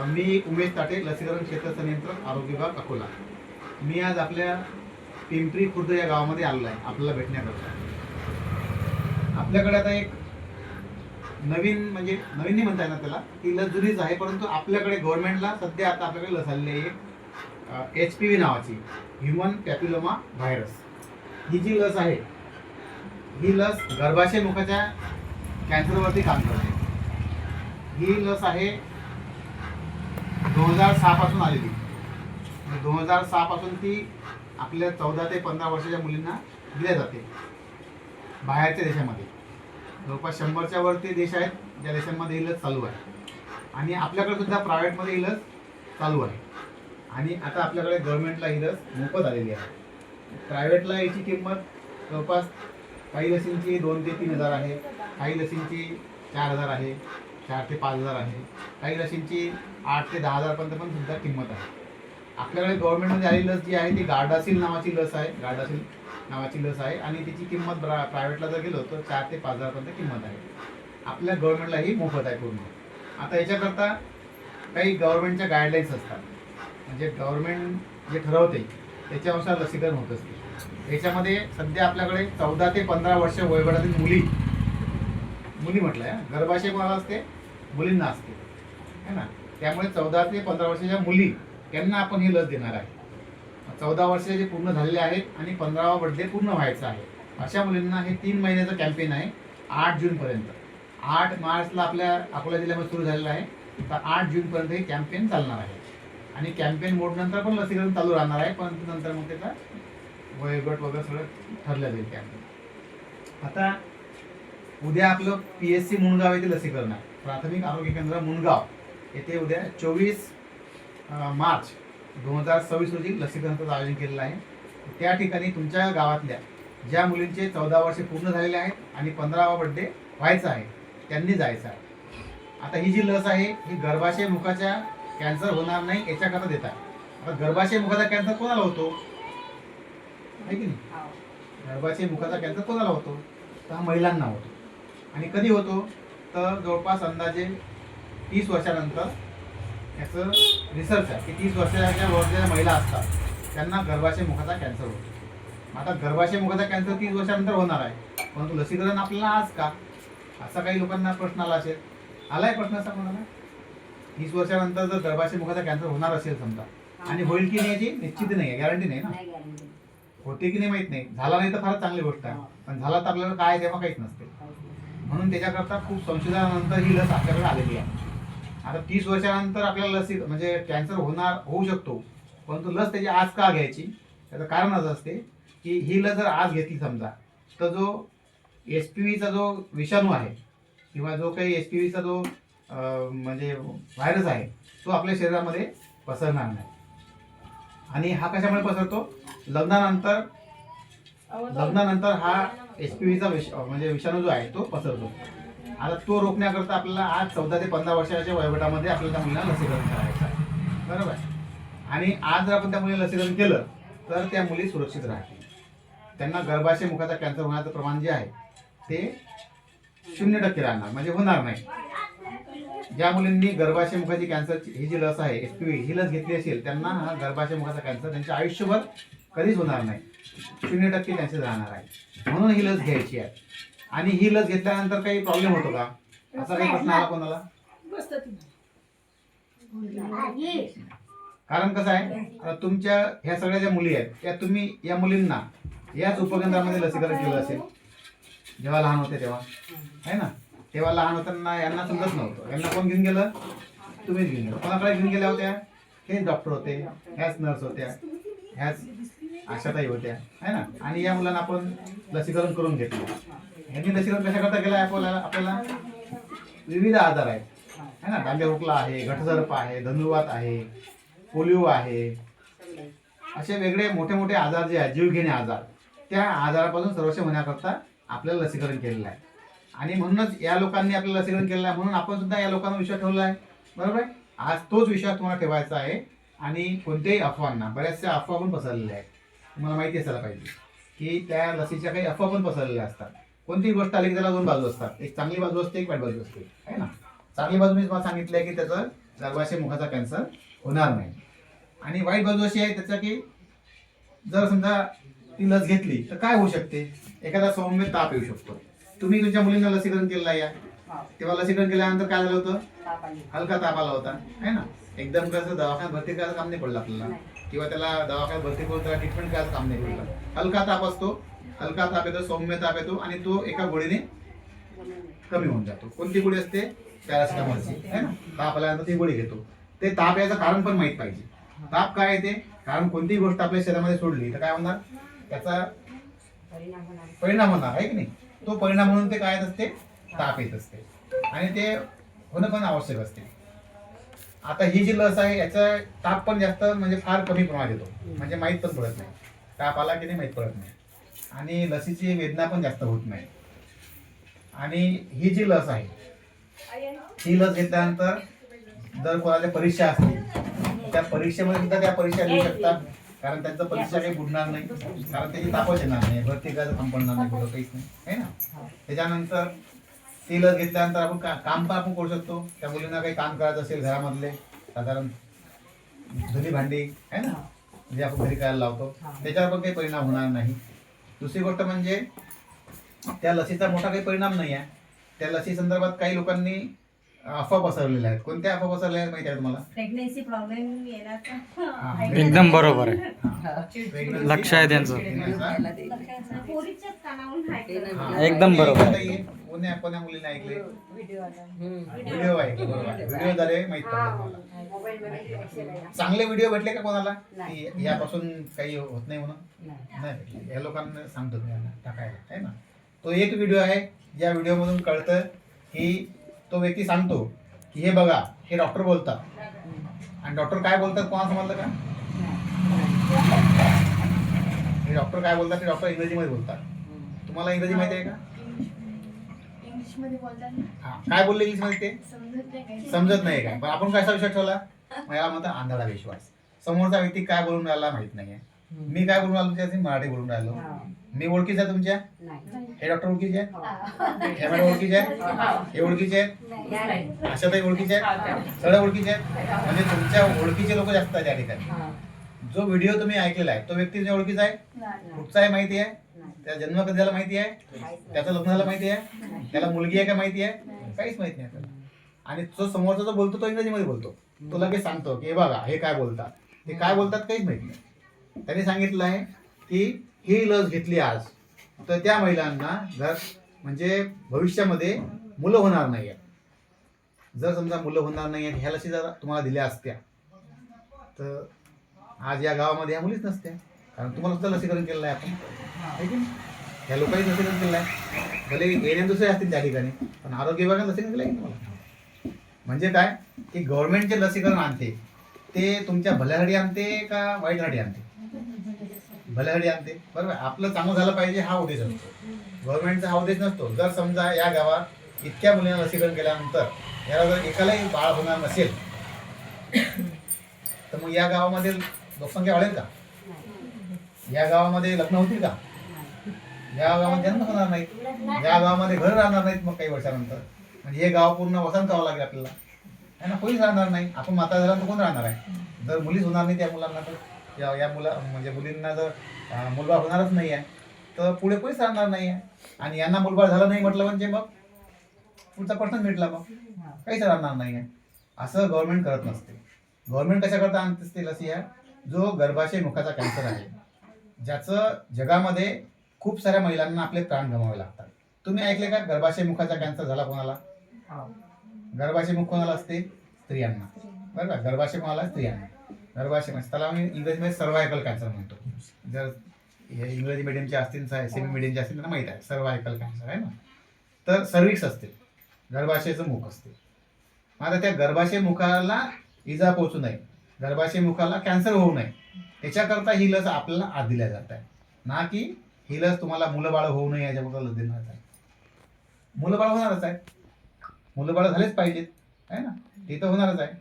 मी उमेश ताटे, लसीकरण क्षेत्र संनियंत्रक, आरोग्य विभाग, अकोला. मी आज आपल्या पिंपरी खुर्द या गावामध्ये आलेलो आहे आपल्याला भेटण्याकरता. आपल्याकडे आता एक नवीन नाही म्हणता येणार त्याला, ती लस जुनीच आहे, परंतु आपल्याकडे गव्हर्नमेंटला सध्या आता आपल्याकडे लस आलेली आहे एक HPV नावाची, ह्युमन पॅपिलोमा व्हायरस. ही जी लस आहे, ही लस गर्भाशय मुखाच्या कॅन्सरवरती काम करते. ही लस आहे 2006 पासून आलेली. 2006 पासून ती आपल्या 14 ते 15 वर्षाच्या मुलींना दिल्या जाते बाहेरच्या देशामध्ये. जवळपास 100च्या वरती देश आहेत ज्या देशांमध्ये ही लस चालू आहे, आणि आपल्याकडे सुद्धा प्रायव्हेटमध्ये ही लस चालू आहे. आणि आता आपल्याकडे गव्हर्नमेंटला ही लस मोफत आलेली आहे. प्रायव्हेटला याची किंमत जवळपास काही लसींची 2 ते 3 हजार आहे, काही लसींची 4 हजार आहे, 4 ते 5 हजार आहे, काही लसींची 8 ते 10 हजारपर्यंत पण सुद्धा किंमत आहे. आपल्याकडे गव्हर्नमेंटमध्ये आलेली लस जी आहे ती गार्डासिल नावाची लस आहे. गार्डासिल नावाची लस आहे आणि तिची किंमत प्रायव्हेटला जर गेलो तर 4 ते 5 हजारपर्यंत किंमत आहे. आपल्या गव्हर्नमेंटला ही मोफत आहे पूर्ण. आता याच्याकरता काही गव्हर्नमेंटच्या गाईडलाईन्स असतात, म्हणजे गव्हर्नमेंट जे ठरवते त्याच्यानुसार लसीकरण होत असते. याच्यामध्ये सध्या आपल्याकडे 14 ते 15 वर्ष वयोगटातील मुली म्हटलं आहे, गर्भाशय कोणाला असते, मुलींना असते है ना. त्यामुळे 14 ते 15 वर्षाच्या मुली त्यांना आपण ही लस देणार आहे. 14 वर्ष जे पूर्ण झालेले आहेत आणि 15वा बर्थडे पूर्ण व्हायचा आहे अशा मुलींना हे 3 महिन्याचं कॅम्पेन आहे 8 जूनपर्यंत. 8 मार्चला आपल्या अकोला जिल्ह्यामध्ये सुरू झालेलं आहे, तर 8 जूनपर्यंत हे कॅम्पेन चालणार आहे. आणि कॅम्पेन मोडनंतर पण लसीकरण चालू राहणार आहे, पण नंतर मग त्याचा वयोगट वगैरे सगळं ठरलं जाईल कॅम्पेन. आता उद्या आपलं PSC मुणगाव येथे लसीकरण आहे. प्राथमिक आरोग्य केंद्र मुणगाव येथे उद्या 24 मार्च 2026 रोजी लसीकरणाचं आयोजन केलेलं आहे. त्या ठिकाणी तुमच्या गावातल्या ज्या मुलींचे 14 वर्षे पूर्ण झालेले आहेत आणि 15वा बर्थडे व्हायचा आहे त्यांनी जायचं आहे. आता ही जी लस आहे ही गर्भाशय मुखाच्या कॅन्सर होणार नाही याच्याकरता देतात. आता गर्भाशय मुखाचा कॅन्सर कोणाला होतो आहे की नाही? गर्भाशय मुखाचा कॅन्सर कोणाला होतो तर हा महिलांना होतो. आणि कधी होतो तर जवळपास अंदाजे 30 वर्षानंतर याचं रिसर्च आहे की 30 वर्षाच्या वरच्या महिला असतात त्यांना गर्भाशय मुखाचा कॅन्सर होतो. आता गर्भाशय मुखाचा कॅन्सर 30 वर्षानंतर होणार आहे, परंतु लसीकरण आपल्याला आज का, असा काही लोकांना प्रश्न आला असेल. आलाय प्रश्न असा कोणाला? 30 वर्षानंतर जर गर्भाशय मुखाचा कॅन्सर होणार असेल समजा, आणि होईल की नाही याची निश्चित नाही आहे, गॅरंटी नाही ना. होते की नाही माहित नाही, झाला नाही तर फारच चांगली गोष्ट आहे, पण झाला तर आपल्याला काय तेव्हा काहीच नसते. म्हणून त्याच्याकरता खूप संशोधनानंतर ही लस आपल्याकडे आलेली आहे. आता 30 वर्षानंतर आपल्याला लसी म्हणजे कॅन्सर होऊ शकतो, परंतु लस त्याची आज का घ्यायची त्याचं कारण असं असते की ही लस जर आज घेतली समजा तर जो HPVचा जो विषाणू आहे किंवा जो काही HPVचा जो म्हणजे व्हायरस आहे तो आपल्या शरीरामध्ये पसरणार नाही. आणि हा कशामुळे पसरतो, लग्नानंतर हा HPVचा म्हणजे विषाणू जो आहे तो पसरतो. आता तो रोखण्याकरता आपल्याला आज 14 ते 15 वर्षाच्या वयोगटामध्ये आपल्याला त्या मुलींना लसीकरण करायचं आहे, बरोबर. आणि आज जर आपण त्या मुलीला लसीकरण केलं तर त्या मुली सुरक्षित राहतील. त्यांना गर्भाशय मुखाचा कॅन्सर होण्याचं प्रमाण जे आहे ते 0% राहणार, म्हणजे होणार नाही. ज्या मुलींनी गर्भाशय मुखाची कॅन्सरची ही जी लस आहे HPV ही लस घेतली असेल त्यांना हा गर्भाशय मुखाचा कॅन्सर त्यांच्या आयुष्यभर कधीच होणार नाही, 0% चान्सेस राहणार आहे. म्हणून ही लस घ्यायची आहे. आणि ही लस घेतल्यानंतर काही प्रॉब्लेम होतो का असा काही प्रश्न आला कोणाला? कारण कसं आहे, आता तुमच्या ह्या सगळ्या ज्या मुली आहेत त्या तुम्ही या मुलींना याच उपकेंद्रामध्ये लसीकरण केलं असेल जेव्हा लहान होते तेव्हा, आहे ना. तेव्हा लहान होताना यांना समजत नव्हतं, यांना कोण घेऊन गेलं, तुम्हीच घेऊन गेलं. कोणाकडे घेऊन गेल्या होत्या, हेच डॉक्टर होते, ह्याच नर्स होत्या, ह्याच आशाताई होत्या, आहे ना. आणि या मुलांना आपण लसीकरण करून घेतलं. यांनी लसीकरण कशाकरता केलं आहे, आपल्याला विविध आजार आहेत, है ना. डांगे खोकला आहे, घटसर्प आहे, धनुर्वात आहे, पोलिओ आहे, असे वेगळे मोठे मोठे आजार जे आहेत जीवघेणे आजार, त्या आजारापासून संरक्षण होण्याकरता आपल्याला लसीकरण केलेलं आहे. आणि म्हणूनच या लोकांनी आपल्याला लसीकरण केलेलं आहे, म्हणून आपण सुद्धा या लोकांना विश्वास ठेवला आहे, बरोबर आहे. आज तोच विश्वास तुम्हाला ठेवायचा आहे. आणि कोणत्याही अफवांना, बऱ्याचशा अफवा पण पसरलेल्या आहेत, तुम्हाला माहिती असायला पाहिजे की त्या लसीच्या काही अफवा पण पसरलेल्या असतात. कोणतीही गोष्ट आली की त्याला 2 बाजू असतात, एक चांगली बाजू असते, एक वाईट बाजू असते, आहे ना. चांगली बाजू मी तुम्हाला सांगितलं आहे की त्याचं गर्भाशय मुखाचा कॅन्सर होणार नाही. आणि वाईट बाजू अशी आहे त्याचा की जर समजा ती लस घेतली तर काय होऊ शकते, एखादा सौम्य ताप येऊ शकतो. तुम्ही तुमच्या मुलींना लसीकरण केलेलं आहे तेव्हा लसीकरण केल्यानंतर काय झालं होतं, हलका ताप आला होता है ना. एकदम कसं दवाखान्यात भरती करायचं काम नाही पडलं आपल्याला, किंवा त्याला दवाखान्यात भरती करून त्याला ट्रीटमेंट करायचं काम नाही पडलं. हलका ताप असतो, हलका ताप येतो, सौम्य ताप येतो आणि तो एका गोळीने कमी होऊन जातो. कोणती गोळी असते, पॅरासिटामॉलची है ना. ताप आल्यानंतर ती गोळी घेतो. ते ताप याचं कारण पण माहित पाहिजे. ताप काय आहे ते, कारण कोणतीही गोष्ट आपल्या शरीरामध्ये सोडली तर काय होणार, त्याचा परिणाम होणार आहे की नाही. तो परिणाम म्हणून ते काय येत असते, ताप येत असते आणि ते होणं पण आवश्यक असते. आता ही जी लस आहे याचा ताप पण जास्त म्हणजे फार कमी प्रमाणात येतो, म्हणजे माहीत पण पडत नाही. ताप आला की नाही माहीत पडत नाही आणि लसीची वेदना पण जास्त होत नाही. आणि ही जी लस आहे ही लस घेतल्यानंतर जर कोणाच्या परीक्षा असतील त्या परीक्षेमध्ये सुद्धा त्या परीक्षा देऊ शकतात, कारण त्यांचं परीक्षा काही बुडणार नाही, कारण त्याची तापच येणार नाही, भरती करायचं काम पडणार नाही, कुठं काहीच नाही है ना. त्याच्यानंतर ती लस घेतल्यानंतर आपण काम पण आपण करू शकतो. त्या मुलींना काही काम करायचं असेल घरामधले साधारण धुणी भांडी है ना, जे आपण घरी करायला लावतो त्याच्यावर पण काही परिणाम होणार नाही. दुसरी गोष्ट म्हणजे त्या लसीचा मोठा काही परिणाम नाही आहे. त्या लसी संदर्भात काही लोकांनी अफवा पसरलेल्या आहेत. कोणत्या अफवा पसरलेल्या आहेत माहिती आहे तुम्हाला? प्रेग्नेन्सी प्रॉब्लेम येण्याचा एकदम बरोबर आहे. Pregnancy लक्ष आहे त्यांचं. पोरीच्याच कानावरून ऐकलं. एकदम बरोबर आहे. कोण्या मुलीने ऐकले, व्हिडिओ ऐकले, व्हिडिओ द्वारे माहित पडलं मला. चांगले व्हिडिओ भेटले का कोणाला की यापासून काही होत नाही म्हणून? नाही भेटले. या लोकांना सांगतो मी यांना टाकायला आहे ना. तो एक व्हिडिओ आहे, या व्हिडिओमधून कळतं की तो व्यक्ती सांगतो की हे बघा हे डॉक्टर बोलतात, आणि डॉक्टर काय बोलतात कोणाला समजलं का? हे डॉक्टर काय बोलतात ते डॉक्टर इंग्रजीमध्ये बोलतात. तुम्हाला इंग्रजी माहिती आहे का? इंग्लिशमध्ये बोलतात ना. हा, काय बोलले इंग्लिशमध्ये ते समजत नाही काही. समजत नाही काय, पण आपण कसा विश्वास ठेवला? मला म्हणतात आंधळा विश्वास. समोरचा व्यक्ती काय बोलून राहिला माहित नाहीये. मी काय बोलून राहिलो तुमच्या, मराठी बोलून राहिलो. मी ओळखीचा आहे तुमच्या? हे डॉक्टर ओळखीचे आहे, हे मॅडम ओळखीचे आहे, हे ओळखीचे आहेत, आशाताई ओळखीचे आहेत, सगळे ओळखीचे आहेत. म्हणजे तुमच्या ओळखीचे लोक जास्त आहेत त्या ठिकाणी. जो व्हिडिओ तुम्ही ऐकलेला आहे तो व्यक्ती तुमच्या ओळखीचा आहे, कुठचा आहे माहिती आहे, त्याचा जन्म कधी झाला माहिती आहे, त्याचं लग्न झालं माहिती आहे, त्याला मुलगी आहे का माहिती आहे, काहीच माहित नाही आपल्याला. आणि जो समोरचा जो बोलतो तो इंग्रजीमध्ये बोलतो, तो लगेच सांगतो की हे बघा हे काय बोलतात, ते काय बोलतात काहीच माहित नाही. त्यांनी सांगितलं आहे की ही लस घेतली आज तर त्या महिलांना म्हणजे भविष्यामध्ये मुलं होणार नाही आहेत. जर समजा मुलं होणार नाही आहेत ह्या लसी जर तुम्हाला दिल्या असत्या तर आज या गावामध्ये ह्या मुलीच नसत्या, कारण तुम्हाला सुद्धा लसीकरण केलेलं आहे आपण आहे की नाही. ह्या लोकांनी लसीकरण केलं आहे, भले येण्या दुसरे असतील त्या ठिकाणी, पण आरोग्य विभागाने लसीकरण केलं आहे की तुम्हाला. म्हणजे काय की गव्हर्नमेंटचे लसीकरण आणते ते तुमच्या भल्यासाठी आणते का वाईटसाठी आणते? भल्यासाठी आणते, बरोबर. आपलं चांगलं झालं पाहिजे हा उद्देश असतो, गव्हर्नमेंटचा हा उद्देश नसतो. जर समजा या गावात इतक्या मुलींना लसीकरण केल्यानंतर याला जर एकालाही बाळ होणार नसेल तर मग या गावामध्ये लोकसंख्या वाढेल का? या गावामध्ये लग्न होतील का? या गावामध्ये जन्म होणार नाहीत, या गावामध्ये घर राहणार नाहीत मग काही वर्षानंतर. म्हणजे हे गाव पूर्ण वसंत करावं लागेल आपल्याला है ना. कोणीच राहणार नाही. आपण म्हातारा झाल्यानंतर कोण राहणार आहे? जर मुलीच होणार नाही त्या मुलांना तर या म्हणजे मुलींना जर मुलबाळ होणारच नाही आहे तर पुढे कोणीच राहणार नाही आहे. आणि यांना मुलबाळ झालं नाही म्हटलं म्हणजे मग पुढचा प्रश्न मिटला, मग काहीच राहणार नाही आहे. असं गव्हर्नमेंट करत नसते. गव्हर्नमेंट कशा करता आणते लसी आहे, जो गर्भाशय मुखाचा कॅन्सर आहे ज्याचं जगामध्ये खूप साऱ्या महिलांना आपले प्राण गमावे लागतात. तुम्ही ऐकले का गर्भाशय मुखाचा कॅन्सर झाला कोणाला? गर्भाशय मुख कोणाला असते? स्त्रियांना, बरं का. गर्भाशय कोणाला? स्त्रियांना. गर्भाशय म्हणजे त्याला आम्ही इंग्रजीमध्ये सर्वायकल कॅन्सर म्हणतो. जर हे इंग्रजी मिडियमचे असतील सेमी मिडियमचे असतील त्यांना माहीत आहे सर्वायकल कॅन्सर आहे ना. तर सर्विक्स असते, गर्भाशयाचं मुख असते. आता त्या गर्भाशय मुखाला इजा पोहोचू नये, गर्भाशय मुखाला कॅन्सर होऊ नये त्याच्याकरता ही लस आपल्याला आत दिल्या जात आहे, ना की ही लस तुम्हाला मुलं बाळ होऊ नये याच्याबद्दल लस देणार आहे. मुलं बाळ होणारच आहे, मुलं बाळ झालेच पाहिजेत आहे ना, ते तर होणारच आहे.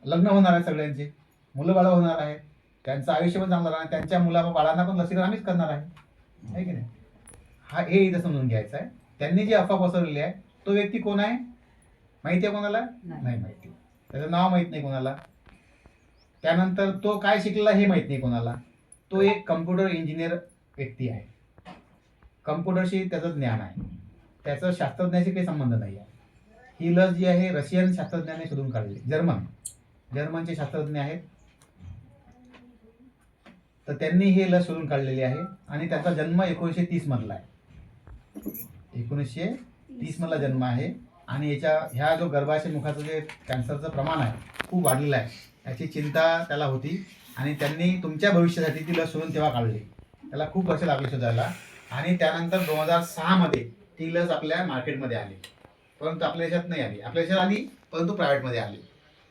लग्न होणार आहे सगळ्यांचे, मुलं बाळ होणार आहे, त्यांचं आयुष्य पण चांगलं राहणार, त्यांच्या बाळांना पण लसीकरण आम्हीच करणार आहे की नाही. हे इथं समजून घ्यायचं आहे. त्यांनी जी अफवा पसरवलेली आहे तो व्यक्ती कोण आहे माहिती आहे कोणाला? नाही माहिती. त्याचं नाव माहीत नाही कोणाला. त्यानंतर तो काय शिकलेला हे माहीत नाही कोणाला. तो एक कम्प्युटर इंजिनियर व्यक्ती आहे. कम्प्युटरशी त्याचं ज्ञान आहे, त्याचं शास्त्रज्ञाशी काही संबंध नाही आहे. ही लस जी आहे रशियन शास्त्रज्ञाने शोधून काढली. जर्मनचे शास्त्रज्ञ आहेत, तर त्यांनी हे लस शोधून काढलेली आहे. आणि त्याचा जन्म 1930 मधला आहे. 1930 मधला जन्म आहे. आणि ह्या जो गर्भाशय मुखाचं जे कॅन्सरचं प्रमाण आहे खूप वाढलेलं आहे, याची चिंता त्याला होती. आणि त्यांनी तुमच्या भविष्यासाठी ती लस शोधून तेव्हा काढली. त्याला खूप वर्ष लागली शोधायला. आणि त्यानंतर 2006 मध्ये ती लस आपल्या मार्केटमध्ये आली, परंतु आपल्या देशात नाही आली. आपल्या देशात आली परंतु प्रायव्हेटमध्ये आली.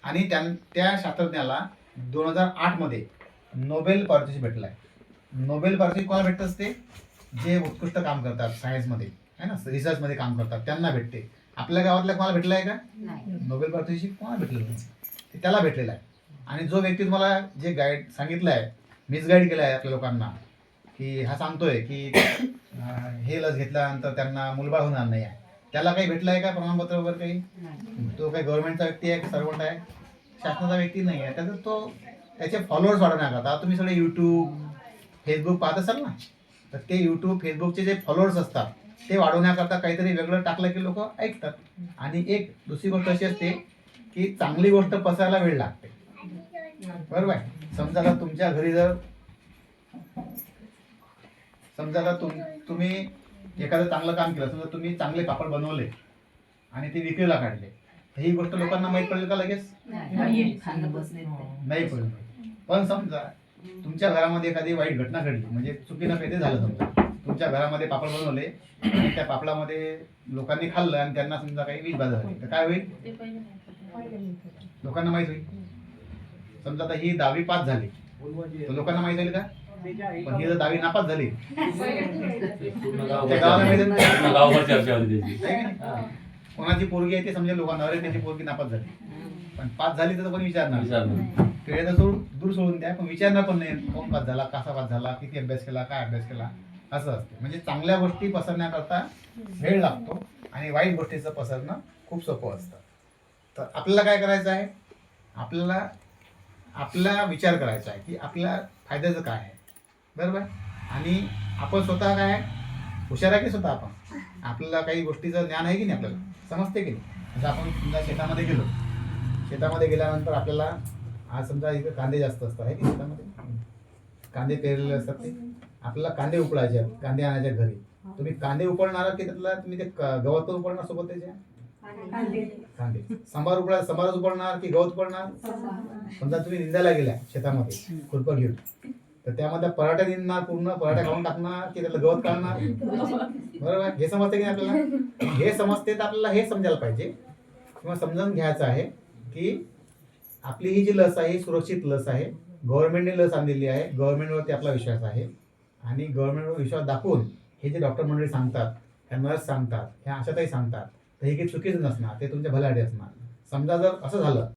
आणि त्या शास्त्रज्ञाला 2008 मध्ये नोबेल पारितोषिक भेटलं आहे. नोबेल पारितोषिक कोणाला भेटत असते? जे उत्कृष्ट काम करतात सायन्समध्ये, है ना, रिसर्चमध्ये काम करतात त्यांना भेटते. आपल्या गावातल्या कोणाला भेटलं आहे का? नोबेल पारितोषिक कोणाला भेटलेलं नाही, ते त्याला भेटलेलं आहे. आणि जो व्यक्ती तुम्हाला जे गाईड सांगितलं आहे, मिसगाईड केलं आहे आपल्या लोकांना, की हा सांगतोय की हे लस घेतल्यानंतर त्यांना मुलबाळ होणार नाही आहे, त्याला काही भेटलं आहे का प्रमाणपत्र वगैरे काही? तो काही गव्हर्नमेंटचा व्यक्ती आहे, सर्वंट आहे, शासनाचा व्यक्ती नाही आहे. त्याचं त्याचे फॉलोअर्स वाढवण्याकरता, आता तुम्ही सगळे यूट्यूब फेसबुक पाहत असाल ना, तर ते यूट्यूब फेसबुकचे जे फॉलोअर्स असतात ते वाढवण्याकरता काहीतरी वेगळं टाकलं की लोक ऐकतात. आणि एक दुसरी गोष्ट अशी असते की चांगली गोष्ट पसरायला वेळ लागते, बरोबर आहे. समजा आता तुमच्या घरी जर तुम्ही एखादं चांगलं काम केलं, समजा तुम्ही चांगले पापड बनवले आणि ते विक्रीला काढले, तर ही गोष्ट लोकांना माहीत पडेल का लगेच? नाही पडेल. पण समजा तुमच्या घरामध्ये एखादी वाईट घटना घडली, म्हणजे चुकीनं काहीतरी झालं, समजा तुमच्या घरामध्ये पापड बनवले आणि त्या पापडामध्ये लोकांनी खाल्लं आणि त्यांना समजा काही विषबाधा झाली, तर काय होईल? लोकांना माहीत होईल. समजा आता ही 10वी पास झाली, तर लोकांना माहीत होईल का? पण ही जर 10वी नापास झाली, त्या गावाला माहिती कोणाची पोरगी आहे ते समजेल लोकांना, अरे त्याची पोरगी नापास झाली. पण पास झाली तर कोणी विचारणार? ते तर दूर सोडून द्या, पण विचारणार पण नाही कोण पास झाला, कसा पास झाला, किती अभ्यास केला, काय अभ्यास केला, असं असते. म्हणजे चांगल्या गोष्टी पसरण्याकरता वेळ लागतो आणि वाईट गोष्टीचं पसरणं खूप सोपं असतं. तर आपल्याला काय करायचं आहे? आपला विचार करायचा आहे की आपल्या फायद्याचं काय आहे, बरोबर. आणि आपण स्वतः काय हुशार आहे की स्वतः आपल्याला काही गोष्टीचं ज्ञान आहे की नाही, आपल्याला समजते की नाही. म्हणजे आपण समजा शेतामध्ये गेलो, शेतामध्ये गेल्यानंतर आपल्याला आज समजा इकडे कांदे जास्त असतात आहे की शेतामध्ये, कांदे पेरलेले असतात, ते आपल्याला कांदे उपळायचे आहेत, कांदे आणायचे घरी. तुम्ही कांदे उपळणार की त्यातला तुम्ही ते गवत पण उपळणार सोबत त्याच्या? कांदे. संभारच उपळणार की गवत उपळणार? समजा तुम्ही निंदायला गेल्या शेतामध्ये खुरपं घेऊन, तर त्यामध्ये पराठा निंदणार, पूर्ण पराठा खाऊन टाकणार की त्याला गवत काढणार? बरोबर. हे समजते की आपल्याला? हे समजते तर आपल्याला हे समजायला पाहिजे किंवा समजून घ्यायचं आहे की आपली ही जी लस आहे ही सुरक्षित लस आहे. गव्हर्नमेंटने लस आणलेली आहे, गव्हर्नमेंटवरती आपला विश्वास आहे. आणि गव्हर्नमेंटवर विश्वास दाखवून हे जे डॉक्टर मंडळी सांगतात, ह्या नर्स सांगतात, ह्या आशाताई सांगतात, तर हे काही चुकीचं नसणार, ते तुमच्या भल्यासाठी असणार. समजा जर असं झालं